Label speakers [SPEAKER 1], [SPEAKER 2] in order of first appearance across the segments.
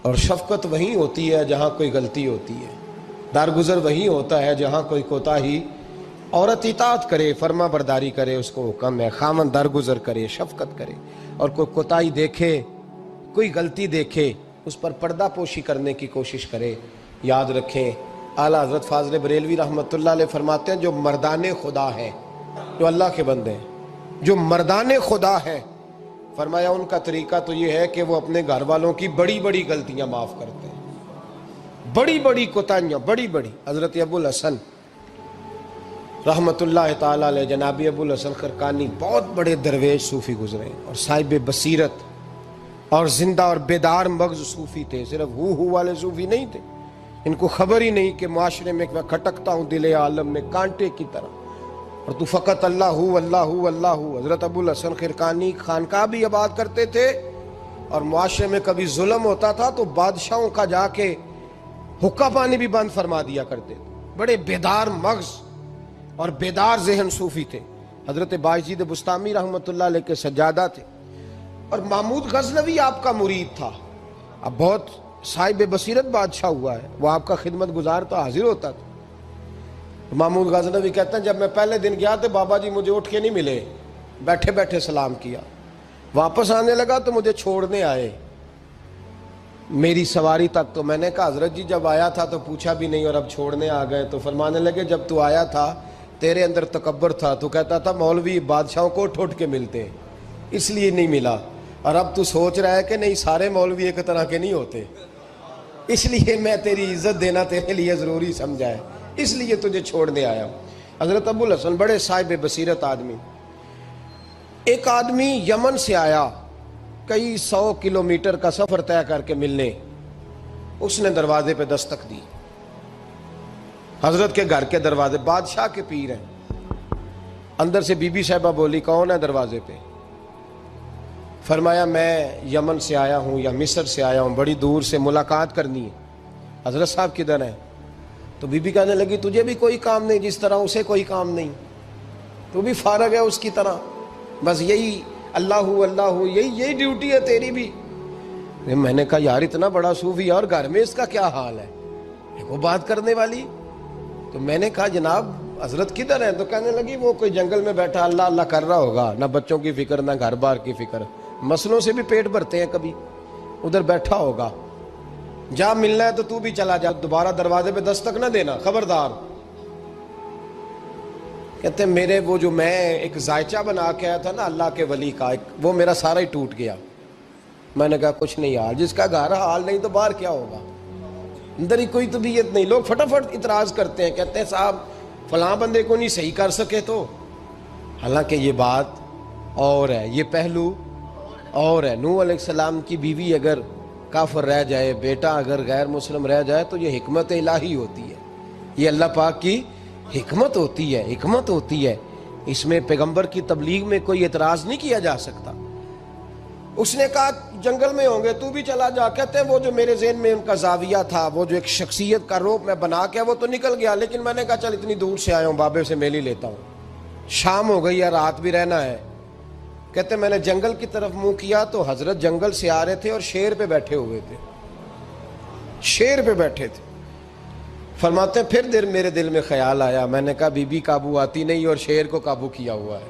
[SPEAKER 1] اور شفقت وہیں ہوتی ہے جہاں کوئی غلطی ہوتی ہے، درگزر وہیں ہوتا ہے جہاں کوئی کوتاہی، عورت اطاعت کرے، فرما برداری کرے، اس کو حکم ہے، خامن درگزر کرے، شفقت کرے، اور کوئی کوتاہی دیکھے، کوئی غلطی دیکھے، اس پر پردہ پوشی کرنے کی کوشش کرے۔ یاد رکھیں اعلیٰ حضرت فاضل بریلوی رحمۃ اللہ علیہ فرماتے ہیں جو مردان خدا ہیں، جو اللہ کے بندے ہیں، جو مردان خدا ہیں، فرمایا ان کا طریقہ تو یہ ہے کہ وہ اپنے گھر والوں کی بڑی بڑی غلطیاں معاف کرتے ہیں، بڑی بڑی کوتاہیاں، بڑی بڑی۔ حضرت ابو الحسن رحمۃ اللہ تعالیٰ علیہ، جنابی ابو الحسن خرقانی بہت بڑے درویش صوفی گزرے اور صاحب بصیرت اور زندہ اور بیدار مغز صوفی تھے، صرف ہو والے صوفی نہیں تھے۔ ان کو خبر ہی نہیں کہ معاشرے میں میں کھٹکتا ہوں دل عالم میں کانٹے کی طرح، اور تو فقط اللہ اللہ اللہ۔ حضرت ابو الحسن خرقانی خانقاہ بھی آباد کرتے تھے، اور معاشرے میں کبھی ظلم ہوتا تھا تو بادشاہوں کا جا کے حقہ پانی بھی بند فرما دیا کرتے تھے۔ بڑے بیدار مغز اور بیدار ذہن صوفی تھے۔ حضرت باجید بستامی رحمۃ اللہ علیہ کے سجادہ تھے، اور محمود غزنوی آپ کا مرید تھا، اب بہت صاحب بصیرت بادشاہ ہوا ہے، وہ آپ کا خدمت گزار تو حاضر ہوتا تھا۔ محمود غزنوی کہتے ہیں جب میں پہلے دن گیا تو بابا جی مجھے اٹھ کے نہیں ملے، بیٹھے بیٹھے سلام کیا، واپس آنے لگا تو مجھے چھوڑنے آئے میری سواری تک، تو میں نے کہا حضرت جی جب آیا تھا تو پوچھا بھی نہیں اور اب چھوڑنے آ گئے، تو فرمانے لگے جب تو آیا تھا تیرے اندر تکبر تھا، تو کہتا تھا مولوی بادشاہوں کو اٹھ اٹھ کے ملتے اس لیے نہیں ملا، اور اب تو سوچ رہا ہے کہ نہیں سارے مولوی ایک طرح کے نہیں ہوتے، اس لیے میں تیری عزت دینا تیرے لیے ضروری سمجھا ہے، اس لیے تجھے چھوڑنے آیا ہوں۔ حضرت ابو الحسن بڑے صاحب بصیرت آدمی۔ ایک آدمی یمن سے آیا کئی 100 کلومیٹر کا سفر طے کر کے ملنے، اس نے دروازے پہ دستک دی، حضرت کے گھر کے دروازے، بادشاہ کے پیر ہیں، اندر سے بی بی صاحبہ بولی کون ہے دروازے پہ؟ فرمایا میں یمن سے آیا ہوں یا مصر سے آیا ہوں، بڑی دور سے ملاقات کرنی ہے، حضرت صاحب کدھر ہیں؟ تو بی بی کہنے لگی تجھے بھی کوئی کام نہیں جس طرح اسے کوئی کام نہیں، تو بھی فارغ ہے اس کی طرح، بس یہی اللہ اللہ یہی ڈیوٹی ہے تیری بھی۔ میں نے کہا یار اتنا بڑا صوفی اور گھر میں اس کا کیا حال ہے، وہ بات کرنے والی؟ تو میں نے کہا جناب حضرت کدھر ہیں؟ تو کہنے لگی وہ کوئی جنگل میں بیٹھا اللہ اللہ کر رہا ہوگا، نہ بچوں کی فکر نہ گھر بار کی فکر، مسئلوں سے بھی پیٹ بھرتے ہیں، کبھی ادھر بیٹھا ہوگا، جا ملنا ہے تو تو بھی چلا جا، دوبارہ دروازے پہ دستک نہ دینا خبردار۔ کہتے ہیں میرے وہ جو میں ایک ذائچہ بنا کے آیا تھا نا اللہ کے ولی کا، وہ میرا سارا ہی ٹوٹ گیا۔ میں نے کہا کچھ نہیں یار، جس کا گھر حال نہیں تو باہر کیا ہوگا، اندر ہی کوئی طبیعت نہیں۔ لوگ فٹافٹ اعتراض کرتے ہیں، کہتے ہیں صاحب فلاں بندے کو نہیں صحیح کر سکے تو، حالانکہ یہ بات اور ہے، یہ پہلو اور ہے۔ نوح علیہ السلام کی بیوی اگر کافر رہ جائے، بیٹا اگر غیر مسلم رہ جائے تو یہ حکمت الہی ہوتی ہے، یہ اللہ پاک کی حکمت ہوتی ہے، حکمت ہوتی ہے، اس میں پیغمبر کی تبلیغ میں کوئی اعتراض نہیں کیا جا سکتا۔ اس نے کہا جنگل میں ہوں گے تو بھی چلا جا۔ کہتے ہیں وہ جو میرے ذہن میں ان کا زاویہ تھا، وہ جو ایک شخصیت کا روپ میں بنا کے وہ تو نکل گیا، لیکن میں نے کہا چل اتنی دور سے آیا ہوں بابے سے میل ہی لیتا ہوں، شام ہو گئی ہے رات بھی رہنا ہے۔ کہتے ہیں میں نے جنگل کی طرف منہ کیا تو حضرت جنگل سے آ رہے تھے اور شیر پہ بیٹھے ہوئے تھے، شیر پہ بیٹھے تھے۔ فرماتے ہیں پھر میرے دل میں خیال آیا، میں نے کہا بی بی قابو آتی نہیں اور شیر کو قابو کیا ہوا ہے۔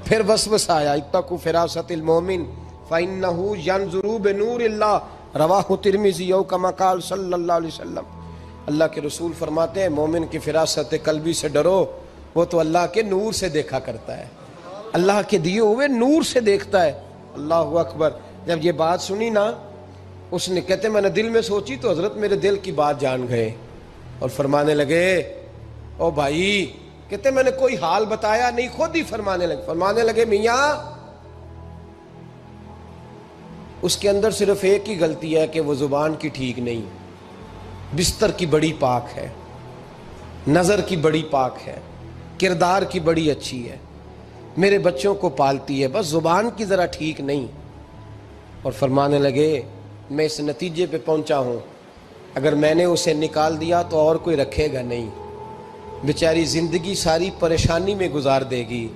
[SPEAKER 1] پھر وسوسہ آیا اتقوا فراست المومن فإنہ ینظر بنور اللہ، رواہ ترمذی او کما قال صلی اللہ علیہ وسلم۔ اللہ کے رسول فرماتے ہیں مومن کی فراست قلبی سے ڈرو، وہ تو اللہ کے نور سے دیکھا کرتا ہے، اللہ کے دیے ہوئے نور سے دیکھتا ہے۔ اللہ اکبر۔ جب یہ بات سنی نا، اس نے کہتے میں نے دل میں سوچی تو حضرت میرے دل کی بات جان گئے اور فرمانے لگے او بھائی، کہتے میں نے کوئی حال بتایا نہیں، خود ہی فرمانے لگے میاں اس کے اندر صرف ایک ہی غلطی ہے کہ وہ زبان کی ٹھیک نہیں، بستر کی بڑی پاک ہے، نظر کی بڑی پاک ہے، کردار کی بڑی اچھی ہے، میرے بچوں کو پالتی ہے، بس زبان کی ذرا ٹھیک نہیں۔ اور فرمانے لگے میں اس نتیجے پہ پہنچا ہوں اگر میں نے اسے نکال دیا تو اور کوئی رکھے گا نہیں، بیچاری زندگی ساری پریشانی میں گزار دے گی،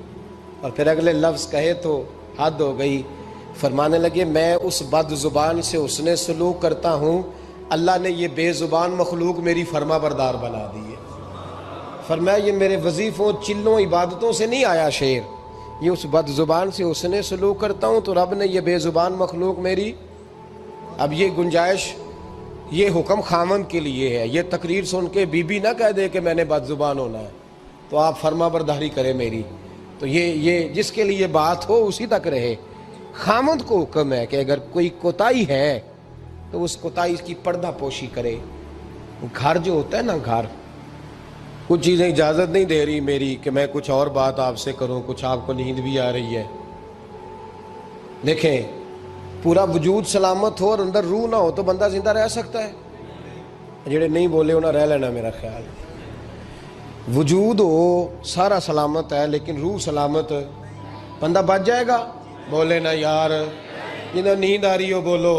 [SPEAKER 1] اور پھر اگلے لفظ کہے تو حد ہو گئی۔ فرمانے لگے میں اس بد زبان سے حسن سلوک کرتا ہوں، اللہ نے یہ بے زبان مخلوق میری فرما بردار بنا دی ہے۔ فرمایا یہ میرے وظیفوں چلوں عبادتوں سے نہیں آیا شعر، یہ اس بد زبان سے حسن سلوک کرتا ہوں تو رب نے یہ بے زبان مخلوق میری۔ اب یہ گنجائش، یہ حکم خامند کے لیے ہے، یہ تقریر سن کے بی بی نہ کہہ دے کہ میں نے بد زبان ہونا ہے تو آپ فرما برداری کرے میری، تو یہ جس کے لیے بات ہو اسی تک رہے۔ خامند کو حکم ہے کہ اگر کوئی کوتاہی ہے تو اس کوتاہی کی پردہ پوشی کرے۔ گھر جو ہوتا ہے نا، گھر کچھ چیزیں اجازت نہیں دے رہی میری کہ میں کچھ اور بات آپ سے کروں، کچھ آپ کو نیند بھی آ رہی ہے۔ دیکھیں پورا وجود سلامت ہو اور اندر روح نہ ہو تو بندہ زندہ رہ سکتا ہے؟ جڑے نہیں بولے انہیں رہ لینا میرا خیال۔ وجود ہو سارا سلامت ہے لیکن روح سلامت، بندہ بچ جائے گا؟ بولے نا یار، جنہیں نیند آ رہی ہو بولو،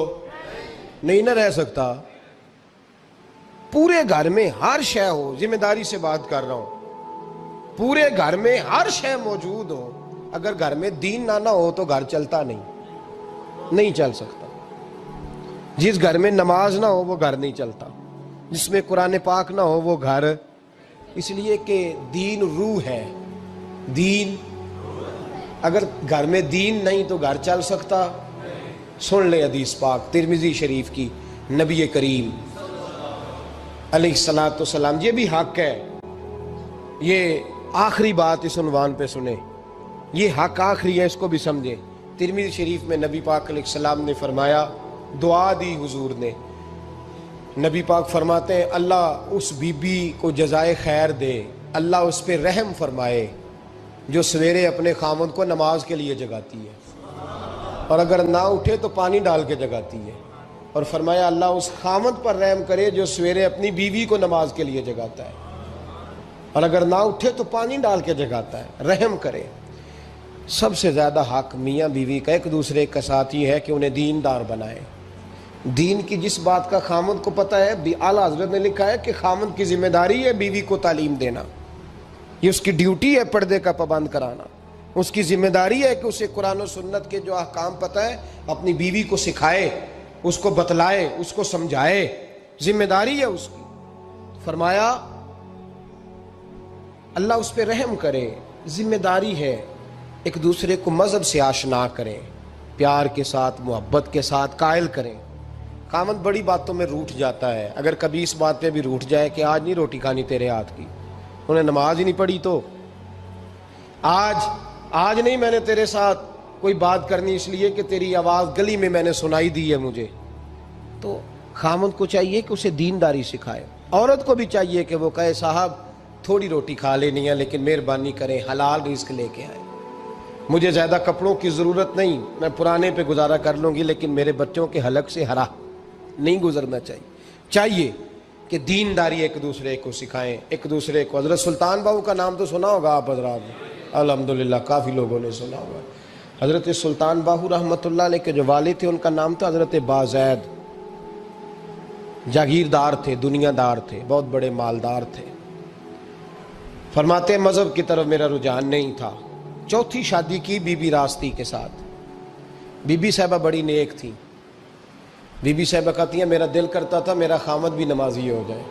[SPEAKER 1] نہیں نہ رہ سکتا۔ پورے گھر میں ہر شے ہو، ذمہ داری سے بات کر رہا ہوں، پورے گھر میں ہر شے موجود ہو، اگر گھر میں دین نہ ہو تو گھر چلتا نہیں چل سکتا۔ جس گھر میں نماز نہ ہو وہ گھر نہیں چلتا، جس میں قرآن پاک نہ ہو وہ گھر، اس لیے کہ دین روح ہے۔ دین اگر گھر میں دین نہیں تو گھر چل سکتا؟ سن لے حدیث پاک ترمذی شریف کی، نبی کریم علیہ الصلوۃ والسلام، یہ بھی حق ہے، یہ آخری بات اس عنوان پہ سنیں، یہ حق آخری ہے، اس کو بھی سمجھیں۔ ترمذی شریف میں نبی پاک علیہ السلام نے فرمایا، دعا دی حضور نے، نبی پاک فرماتے ہیں اللہ اس بی بی کو جزائے خیر دے، اللہ اس پہ رحم فرمائے جو سویرے اپنے خامند کو نماز کے لیے جگاتی ہے اور اگر نہ اٹھے تو پانی ڈال کے جگاتی ہے، اور فرمایا اللہ اس خامند پر رحم کرے جو سویرے اپنی بیوی کو نماز کے لیے جگاتا ہے اور اگر نہ اٹھے تو پانی ڈال کے جگاتا ہے، رحم کرے۔ سب سے زیادہ حق میاں بیوی کا ایک دوسرے کا ساتھ ہی ہے کہ انہیں دیندار بنائے۔ دین کی جس بات کا خامند کو پتہ ہے، اعلیٰ حضرت نے لکھا ہے کہ خامند کی ذمہ داری ہے بیوی کو تعلیم دینا، یہ اس کی ڈیوٹی ہے پردے کا پابند کرانا، اس کی ذمہ داری ہے کہ اسے قرآن و سنت کے جو احکام پتہ ہے اپنی بیوی کو سکھائے، اس کو بتلائے، اس کو سمجھائے، ذمہ داری ہے اس کی۔ فرمایا اللہ اس پہ رحم کرے، ذمہ داری ہے، ایک دوسرے کو مذہب سے آشنا کریں، پیار کے ساتھ محبت کے ساتھ قائل کریں۔ خامند بڑی باتوں میں روٹھ جاتا ہے، اگر کبھی اس بات پہ بھی روٹھ جائے کہ آج نہیں روٹی کھانی تیرے ہاتھ کی، انہیں نماز ہی نہیں پڑھی تو آج نہیں میں نے تیرے ساتھ کوئی بات کرنی اس لیے کہ تیری آواز گلی میں نے سنائی دی ہے مجھے، تو خامند کو چاہیے کہ اسے دینداری سکھائے۔ عورت کو بھی چاہیے کہ وہ کہے صاحب تھوڑی روٹی کھا لینی ہے لیکن مہربانی کریں حلال رزق لے کے آئے، مجھے زیادہ کپڑوں کی ضرورت نہیں، میں پرانے پہ گزارا کر لوں گی لیکن میرے بچوں کے حلق سے ہرا نہیں گزرنا چاہیے کہ دینداری ایک دوسرے کو سکھائیں، ایک دوسرے کو۔ حضرت سلطان باہو کا نام تو سنا ہوگا آپ حضرات نے، الحمدللہ کافی لوگوں نے سنا ہوگا۔ حضرت سلطان باہو رحمۃ اللہ علیہ کے جو والد تھے ان کا نام تھا حضرت بازید، جاگیردار تھے، دنیا دار تھے، بہت بڑے مالدار تھے۔ فرماتے مذہب کی طرف میرا رجحان نہیں تھا، چوتھی شادی کی بی بی راستی کے ساتھ۔ بی بی صاحبہ بڑی نیک تھی، بی بی صاحبہ کہتی ہیں میرا دل کرتا تھا میرا خامد بھی نمازی ہو جائے،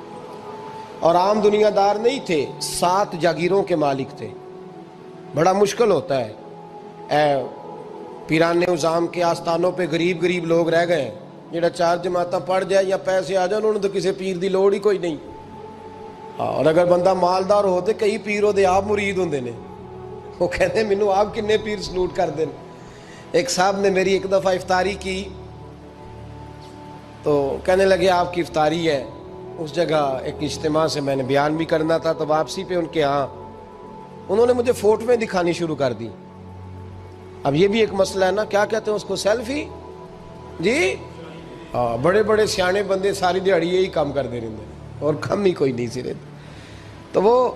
[SPEAKER 1] اور عام دنیا دار نہیں تھے، 7 جاگیروں کے مالک تھے۔ بڑا مشکل ہوتا ہے، پیران نظام کے آستانوں پہ غریب لوگ رہ گئے، جڑا 4 جماعتاں پڑھ جائے یا پیسے آ جائیں انہوں نے تو کسی پیر دی لوڑ ہی کوئی نہیں، اور اگر بندہ مالدار ہو تو کئی پیروں دے آپ مرید ہوندے نے، وہ کہتے ہیں مینوں آپ کنے پیر سلوٹ کر دیں۔ ایک صاحب نے میری ایک دفعہ افطاری کی تو کہنے لگے آپ کی افطاری ہے، اس جگہ ایک اجتماع سے میں نے بیان بھی کرنا تھا تو واپسی پہ ان کے ہاں انہوں نے مجھے فوٹویں دکھانی شروع کر دی۔ اب یہ بھی ایک مسئلہ ہے نا، کیا کہتے ہیں اس کو، سیلفی جی، بڑے بڑے سیانے بندے ساری دیہڑی یہی کام کرتے رہتے اور کم ہی کوئی نہیں سی رہتے، تو وہ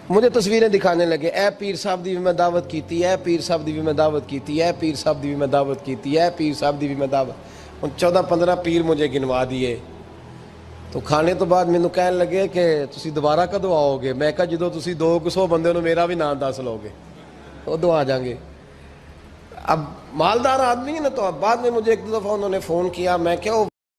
[SPEAKER 1] مجھے تصویریں دکھانے لگے، اے پیر صاحب دی بھی میں دعوت کیتی، اے پیر صاحب دی بھی میں دعوت کیتی، اے پیر صاحب دی بھی میں دعوت کیتی، اے پیر صاحب دی بھی میں دعوت، 14-15 پیر مجھے گنوا دیے۔ تو کھانے تو بعد مینوں کہنے لگے کہ تسی دوبارہ کدو آؤ گے؟ میں کہا جدو تسی 200 بندے نو میرا بھی نام دس لو گے ادو آ جاؤں گے۔ اب مالدار آدمی ہے نا، تو اب بعد میں مجھے ایک دو دفعہ انہوں نے فون کیا، میں کیا وہ